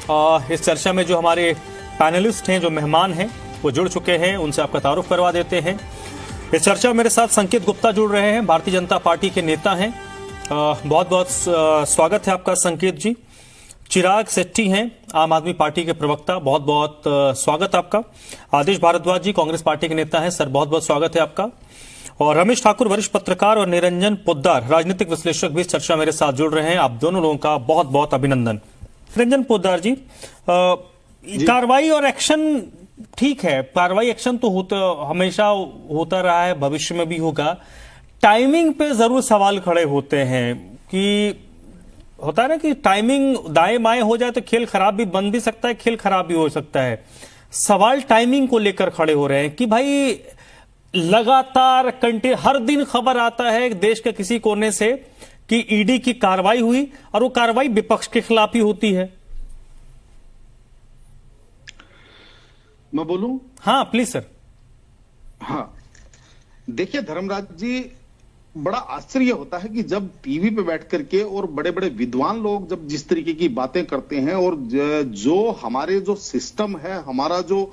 इस चर्चा में जो हमारे पैनलिस्ट हैं, जो मेहमान हैं, वो जुड़ चुके हैं, उनसे आपका तारुफ करवा देते हैं। इस चर्चा में मेरे साथ संकेत गुप्ता जुड़ रहे हैं, भारतीय जनता पार्टी के नेता हैं। बहुत बहुत स्वागत है आपका संकेत जी। चिराग शेट्टी हैं, आम आदमी पार्टी के प्रवक्ता, बहुत बहुत स्वागत आपका। आदेश भारद्वाज जी कांग्रेस पार्टी के नेता हैं, सर बहुत बहुत स्वागत है आपका। और रमेश ठाकुर वरिष्ठ पत्रकार और निरंजन पोद्दार राजनीतिक विश्लेषक भी इस चर्चा मेरे साथ जुड़ रहे हैं। आप दोनों लोगों का बहुत बहुत अभिनंदन। निरंजन पोद्दार जी, कार्रवाई और एक्शन ठीक है, कार्रवाई एक्शन तो हमेशा होता रहा है, भविष्य में भी होगा। टाइमिंग पे जरूर सवाल खड़े होते हैं कि होता है ना कि टाइमिंग दाएं बाएं हो जाए तो खेल खराब भी बन भी सकता है, खेल खराब भी हो सकता है। सवाल टाइमिंग को लेकर खड़े हो रहे हैं कि भाई लगातार हर दिन खबर आता है देश के किसी कोने से कि ईडी की कार्रवाई हुई और वो कार्रवाई विपक्ष के खिलाफ ही होती है। मैं बोलूं? हाँ प्लीज सर। हाँ, देखिए धर्मराज जी, बड़ा आश्चर्य होता है कि जब टीवी पे बैठ करके और बड़े बड़े विद्वान लोग जब जिस तरीके की बातें करते हैं और जो हमारे जो सिस्टम है, हमारा जो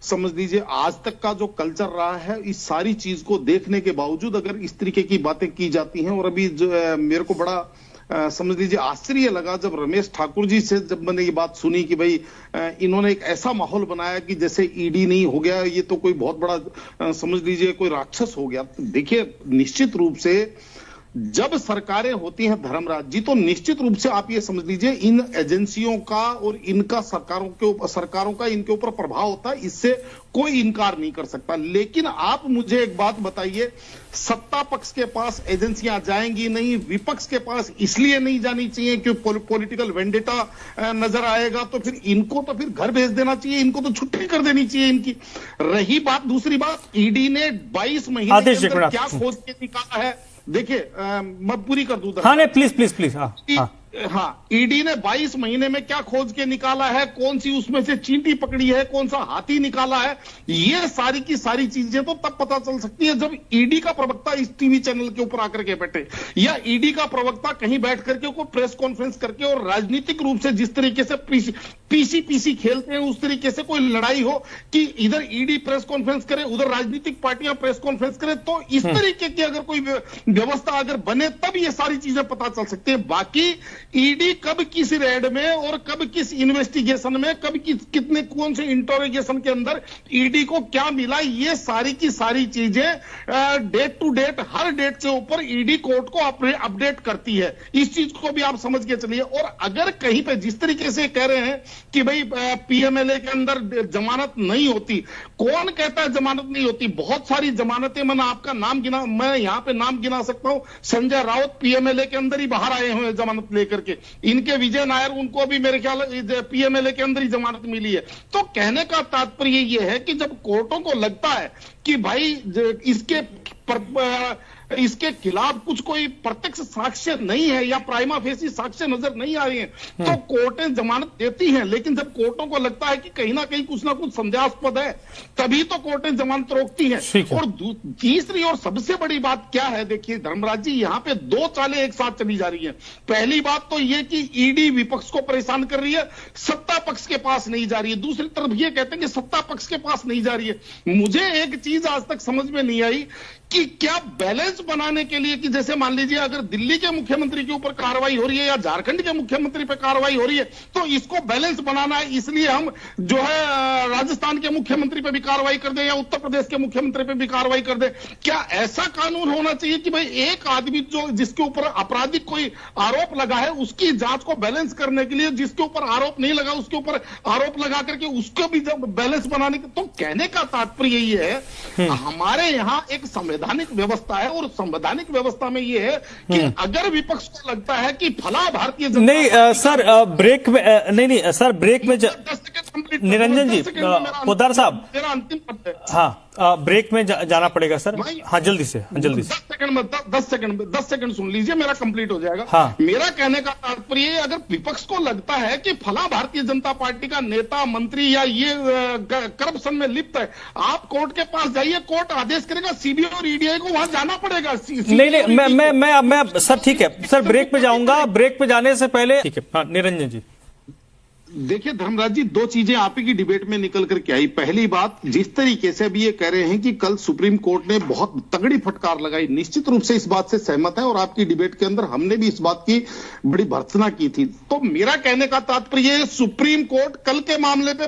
समझ लीजिए आज तक का जो कल्चर रहा है, इस सारी चीज को देखने के बावजूद अगर इस तरीके की बातें की जाती हैं। और अभी जो मेरे को बड़ा समझ लीजिए आश्चर्य लगा जब रमेश ठाकुर जी से जब मैंने ये बात सुनी कि भाई इन्होंने एक ऐसा माहौल बनाया कि जैसे ईडी नहीं हो गया, ये तो कोई बहुत बड़ा समझ लीजिए कोई राक्षस हो गया। देखिए निश्चित रूप से जब सरकारें होती हैं धर्मराज जी, तो निश्चित रूप से आप ये समझ लीजिए इन एजेंसियों का और इनका सरकारों का इनके ऊपर प्रभाव होता है, इससे कोई इनकार नहीं कर सकता। लेकिन आप मुझे एक बात बताइए, सत्ता पक्ष के पास एजेंसियां जाएंगी नहीं, विपक्ष के पास इसलिए नहीं जानी चाहिए कि पॉलिटिकल वेंडेटा नजर आएगा, तो फिर इनको तो फिर घर भेज देना चाहिए, इनको तो छुट्टी कर देनी चाहिए इनकी। रही बात दूसरी बात, ईडी ने 22 महीने के अंदर क्या खोज के निकाला है, देखिए मैं पूरी कर दूं। हाँ नहीं प्लीज प्लीज प्लीज। हाँ, ईडी ने 22 महीने में क्या खोज के निकाला है, कौन सी उसमें से चींटी पकड़ी है, कौन सा हाथी निकाला है, ये सारी की सारी चीजें तो तब पता चल सकती है जब ईडी का प्रवक्ता इस टीवी चैनल के ऊपर आकर के बैठे, या ईडी का प्रवक्ता कहीं बैठ करके कोई प्रेस कॉन्फ्रेंस करके और राजनीतिक रूप से जिस तरीके से पीसी खेलते हैं उस तरीके से कोई लड़ाई हो कि इधर ईडी प्रेस कॉन्फ्रेंस करे, उधर राजनीतिक पार्टियां प्रेस कॉन्फ्रेंस करे, तो इस तरीके की अगर कोई व्यवस्था अगर बने तब ये सारी चीजें पता चल सकती है। बाकी ईडी कब किस रेड में और कब किस इन्वेस्टिगेशन में, कब कितने कौन से इंटरोगेशन के अंदर ईडी को क्या मिला, ये सारी की सारी चीजें डेट टू डेट हर डेट के ऊपर ईडी कोर्ट को अपडेट करती है। इस चीज को भी आप समझ के चलिए। और अगर कहीं पे जिस तरीके से कह रहे हैं कि भाई पीएमएलए के अंदर जमानत नहीं होती, कौन कहता है जमानत नहीं होती? बहुत सारी जमानतें, मैंने आपका नाम गिना, मैं यहां पे नाम गिना सकता हूं। संजय राउत पीएमएलए के अंदर ही बाहर आए हुए जमानत लेकर के, इनके विजय नायर, उनको भी मेरे ख्याल पीएमएलए के अंदर ही जमानत मिली है। तो कहने का तात्पर्य यह है कि जब कोर्टों को लगता है कि भाई इसके खिलाफ कुछ कोई प्रत्यक्ष साक्ष्य नहीं है या प्राइमा फेसी साक्ष्य नजर नहीं आ रही है, तो कोर्टें जमानत देती हैं। लेकिन जब कोर्टों को लगता है कि कहीं ना कहीं कुछ ना कुछ संदेहास्पद है, तभी तो कोर्टें जमानत रोकती हैं। और तीसरी और सबसे बड़ी बात क्या है, देखिए धर्मराज जी, यहां पे दो चालें एक साथ चली जा रही हैं। पहली बात तो यह कि ईडी विपक्ष को परेशान कर रही है, सत्ता पक्ष के पास नहीं जा रही है। दूसरी तरफ यह कहते हैं कि सत्ता पक्ष के पास नहीं जा रही है। मुझे एक चीज आज तक समझ में नहीं आई कि क्या बैलेंस बनाने के लिए, कि जैसे मान लीजिए अगर दिल्ली के मुख्यमंत्री के ऊपर कार्रवाई हो रही है या झारखंड के मुख्यमंत्री पर कार्रवाई हो रही है, तो इसको बैलेंस बनाना है, इसलिए हम जो है राजस्थान के मुख्यमंत्री पे भी कार्रवाई कर दें या उत्तर प्रदेश के मुख्यमंत्री पे भी कार्रवाई कर दें। क्या ऐसा कानून होना चाहिए कि भाई एक आदमी जो जिसके ऊपर आपराधिक कोई आरोप लगा है, उसकी जांच को बैलेंस करने के लिए जिसके ऊपर आरोप नहीं लगा उसके ऊपर आरोप लगा करके उसको भी बैलेंस बनाने के? तो कहने का तात्पर्य ये है, हमारे यहाँ एक संवैधानिक व्यवस्था है और संवैधानिक व्यवस्था में यह है कि अगर विपक्ष को लगता है कि फला भारतीय जनता नहीं सर ब्रेक में नहीं सर ब्रेक में निरंजन जी, पोद्दार साहब मेरा अंतिम पद है। हाँ ब्रेक में जाना पड़ेगा सर। हाँ जल्दी से 10 सेकंड सुन लीजिए, मेरा कंप्लीट हो जाएगा। हाँ। मेरा कहने का तात्पर्य, अगर विपक्ष को लगता है कि फला भारतीय जनता पार्टी का नेता मंत्री या ये करप्शन में लिप्त है, आप कोर्ट के पास जाइए, कोर्ट आदेश करेगा, सीबीआई और ईडीआई को वहां जाना पड़ेगा। नहीं मैं सर ठीक है सर, ब्रेक पे जाऊंगा, ब्रेक पे जाने से पहले ठीक है। हाँ निरंजन जी देखिए धर्मराज जी, दो चीजें आप ही की डिबेट में निकल कर के आई। पहली बात, जिस तरीके से अभी ये कह रहे हैं कि कल सुप्रीम कोर्ट ने बहुत तगड़ी फटकार लगाई, निश्चित रूप से इस बात से सहमत है और आपकी डिबेट के अंदर हमने भी इस बात की बड़ी भर्त्सना की थी। तो मेरा कहने का तात्पर्य, सुप्रीम कोर्ट कल के मामले पे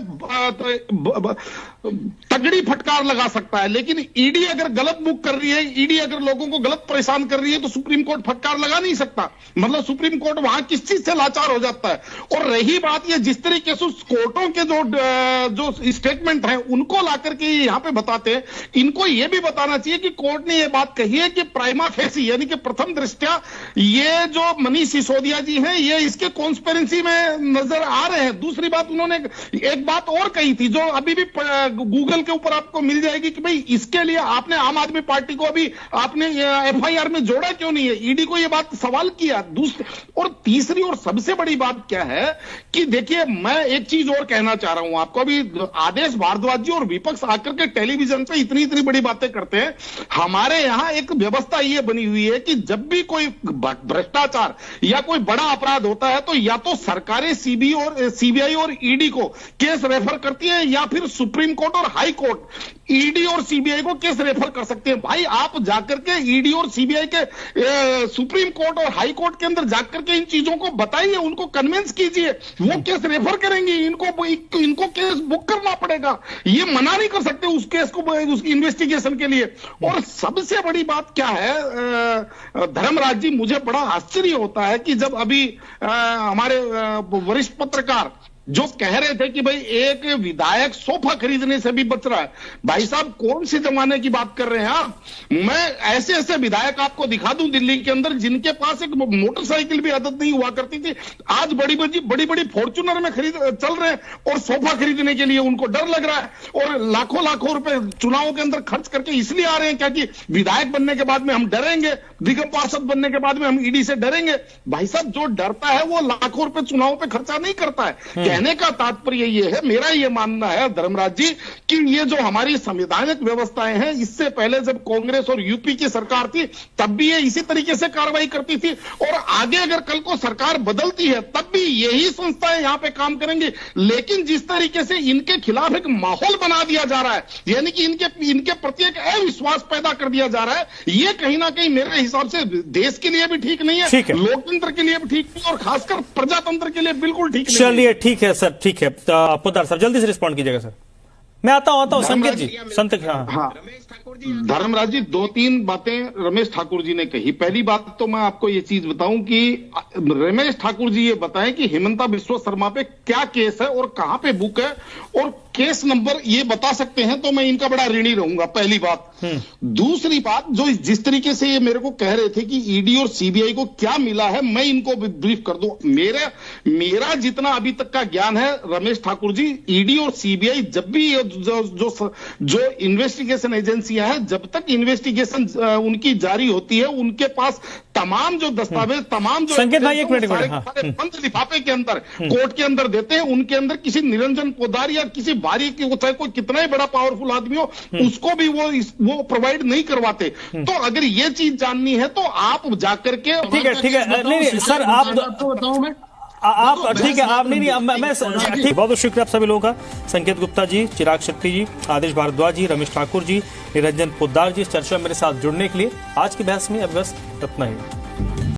तगड़ी फटकार लगा सकता है, लेकिन ईडी अगर गलत बुक कर रही है, ईडी अगर लोगों को गलत परेशान कर रही है, तो सुप्रीम कोर्ट फटकार लगा नहीं सकता। मतलब सुप्रीम कोर्ट वहां किस चीज से लाचार हो जाता है। और रही बात ये, जिस तरीके से कोर्टों के जो स्टेटमेंट है उनको ला करके यहां पे बताते हैं, इनको ये भी बताना चाहिए कि कोर्ट ने ये बात कही है कि प्राइमा फेसी, यानी कि प्रथम दृष्टया ये जो मनीष सिसोदिया जी हैं ये इसके कॉन्स्पिरेसी में नजर आ रहे हैं। दूसरी बात, उन्होंने एक बात और कही थी जो अभी भी गूगल के ऊपर आपको मिल जाएगी कि भाई इसके लिए आपने आम आदमी पार्टी को अभी आपने एफआईआर में जोड़ा क्यों नहीं है। ईडी को यह बात सवाल किया। दूसरी और तीसरी और सबसे बड़ी बात क्या है कि देखिए, मैं एक चीज और कहना चाह रहा हूं आपको। अभी आदेश भारद्वाज जी और विपक्ष आकर के टेलीविजन पे इतनी इतनी बड़ी बातें करते हैं। हमारे यहां एक व्यवस्था ये बनी हुई है कि जब भी कोई भ्रष्टाचार या कोई बड़ा अपराध होता है तो या तो सरकारें सीबीआई और ईडी को केस रेफर करती है या फिर सुप्रीम कोर्ट और हाई कोर्ट ईडी और सीबीआई को केस रेफर कर सकते हैं। भाई आप जाकर के ईडी और सीबीआई के सुप्रीम कोर्ट और हाई कोर्ट के अंदर जाकर के इन चीजों को बताइए, उनको कन्विंस कीजिए, वो केस रेफर करेंगे। इनको केस बुक करना पड़ेगा, ये मना नहीं कर सकते उस केस को उसकी इन्वेस्टिगेशन के लिए। और सबसे बड़ी बात क्या है धर्मराज जी, मुझे बड़ा आश्चर्य होता है कि जब अभी हमारे वरिष्ठ पत्रकार जो कह रहे थे कि भाई एक विधायक सोफा खरीदने से भी बच रहा है। भाई साहब, कौन से जमाने की बात कर रहे हैं आप? मैं ऐसे ऐसे विधायक आपको दिखा दूं दिल्ली के अंदर जिनके पास एक मोटरसाइकिल भी आदत नहीं हुआ करती थी, आज बड़ी बड़ी फॉर्च्यूनर में चल रहे हैं और सोफा खरीदने के लिए उनको डर लग रहा है और लाखों लाखों रुपए चुनावों के अंदर खर्च करके इसलिए आ रहे हैं क्या कि विधायक बनने के बाद में हम डरेंगे, निगम पार्षद बनने के बाद में हम ईडी से डरेंगे। भाई साहब, जो डरता है वो लाखों रुपए चुनावों पे खर्चा नहीं करता है। कहने का तात्पर्य ये है, मेरा ये मानना है धर्मराज जी, कि ये जो हमारी संवैधानिक व्यवस्थाएं हैं, इससे पहले जब कांग्रेस और यूपी की सरकार थी तब भी ये इसी तरीके से कार्रवाई करती थी और आगे अगर कल को सरकार बदलती है तब भी यही संस्थाएं यहां पे काम करेंगी। लेकिन जिस तरीके से इनके खिलाफ एक माहौल बना दिया जा रहा है, यानी कि इनके प्रति एक अविश्वास पैदा कर दिया जा रहा है, ये कहीं ना कहीं मेरे हिसाब से देश के लिए भी ठीक नहीं है, लोकतंत्र के लिए भी ठीक नहीं और खासकर प्रजातंत्र के लिए बिल्कुल ठीक नहीं। चलिए ठीक है सर, ठीक है। पोद्दार साहब जल्दी से रिस्पॉन्ड कीजिएगा सर। मैं आता हूं संकेत जी, हाँ। धर्मराज जी, दो तीन बातें रमेश ठाकुर जी ने कही। पहली बात तो मैं आपको ये चीज बताऊं कि रमेश ठाकुर जी ये बताएं कि हिमंता बिस्वा शर्मा पे क्या केस है और कहां पे बुक है और केस नंबर ये बता सकते हैं तो मैं इनका बड़ा ऋणी रहूंगा, पहली बात। दूसरी बात, जो जिस तरीके से ये मेरे को कह रहे थे कि ईडी और सीबीआई को क्या मिला है, मैं इनको ब्रीफ कर दूं। मेरा जितना अभी तक का ज्ञान है रमेश ठाकुर जी, ईडी और सीबीआई जब भी जो इन्वेस्टिगेशन एजेंसियां हैं, जब तक इन्वेस्टिगेशन उनकी जारी होती है, उनके पास तमाम जो दस्तावेज, तमाम जो संकेत भाई एक मिनट बंद लिफाफे के अंदर कोर्ट के अंदर देते हैं, उनके अंदर किसी निरंजन पोद्दार या किसी बारी की, चाहे कोई कितना ही बड़ा पावरफुल आदमी हो, उसको भी वो प्रोवाइड नहीं करवाते। तो अगर ये चीज जाननी है तो आप जाकर के, ठीक है नहीं सर, आप बताऊं मैं आप ठीक है, आप नहीं मैं ठीक। बहुत बहुत शुक्रिया आप सभी लोगों का, संकेत गुप्ता जी, चिराग शेट्टी जी, आदेश भारद्वाज जी, रमेश ठाकुर जी, निरंजन पोद्दार जी, इस चर्चा में मेरे साथ जुड़ने के लिए। आज की बहस में अब बस इतना ही।